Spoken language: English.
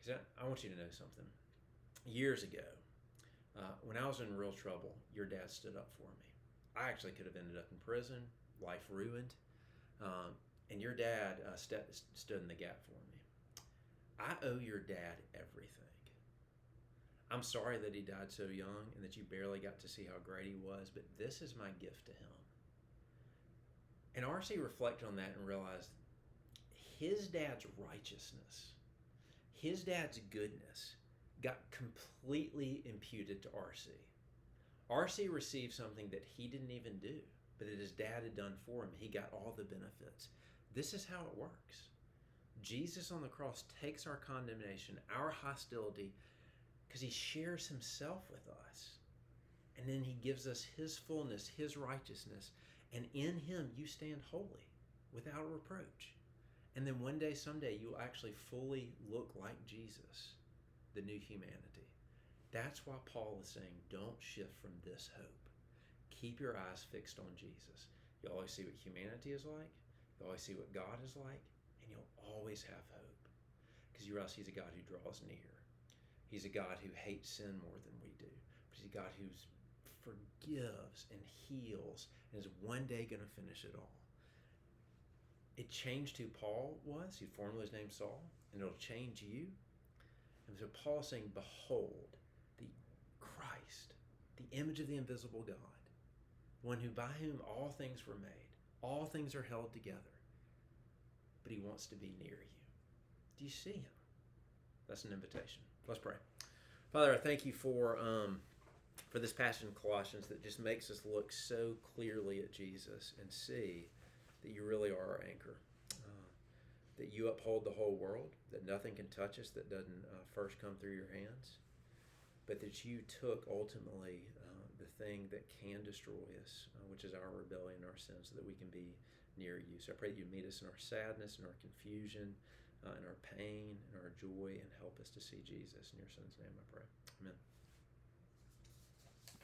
Because I want you to know something. Years ago, when I was in real trouble, your dad stood up for me. I actually could have ended up in prison, life ruined, and your dad stood in the gap for me. I owe your dad everything. I'm sorry that he died so young and that you barely got to see how great he was, but this is my gift to him. And R.C. reflected on that and realized his dad's righteousness, his dad's goodness got completely imputed to R.C. R.C. received something that he didn't even do, but that his dad had done for him. He got all the benefits. This is how it works. Jesus on the cross takes our condemnation, our hostility, because he shares himself with us. And then he gives us his fullness, his righteousness. And in him, you stand holy, without reproach. And then one day, someday, you'll actually fully look like Jesus, the new humanity. That's why Paul is saying, don't shift from this hope. Keep your eyes fixed on Jesus. You'll always see what humanity is like. You'll always see what God is like. And you'll always have hope. Because you realize he's a God who draws near. He's a God who hates sin more than we do. But he's a God who forgives and heals and is one day going to finish it all. It changed who Paul was. He formerly was named Saul. And it'll change you. And so Paul's saying, behold, the Christ, the image of the invisible God, one who by whom all things were made, all things are held together, but he wants to be near you. Do you see him? That's an invitation. Let's pray. Father, I thank you for this passage in Colossians that just makes us look so clearly at Jesus and see that you really are our anchor, that you uphold the whole world, that nothing can touch us that doesn't first come through your hands, but that you took ultimately the thing that can destroy us, which is our rebellion, our sin, so that we can be near you. So I pray that you meet us in our sadness, in our confusion, in our pain, in our joy, and help us to see Jesus. In your Son's name I pray. Amen.